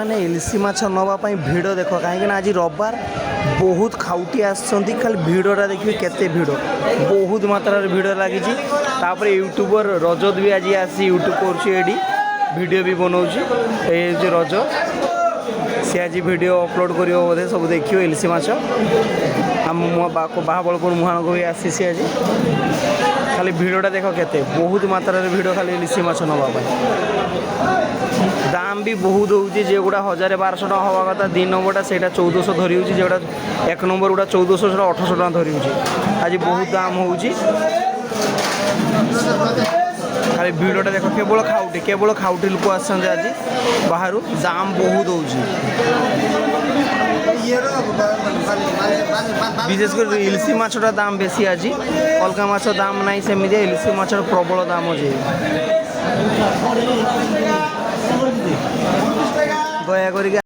मैंने इलिशी माछ नापी भिड़ देख कहीं आज रविवार बहुत खाउटी आसछंती खाली भिड़टा देखिए केते भिड़ बहुत मात्रा भिड़ लगी यूट्यूबर रजत भी आज आसी यूट्यूब कर वीडियो भी बनाऊँ ये रज सी आज वीडियो अपलोड कर बोधे सब देखिए इलिशी माछ आम बाहाबलपुर मुहान को भी आसी सी आज खाली भिड़टा देख केते बहुत मात्रा भिड़ खाली इलिशी माछ नापी दाम भी बहुत होगी जेगुड़ा 1000-1200 टका हवा कथा 2 नंबरटा से 1400 धरी हो जोटा 1 नंबर गुड़ा 1400 से 1800 टका धरी हो आज बहुत दाम हो खाली भिड़टा देख केवल खाउटी लोक आसते आज बाहर दाम बहुत हो विशेषकर इलिशी माछटा दाम बेसी आज अलग माछ दाम ना सेमती इलिशी माछर प्रबल दाम अच्छे दया कर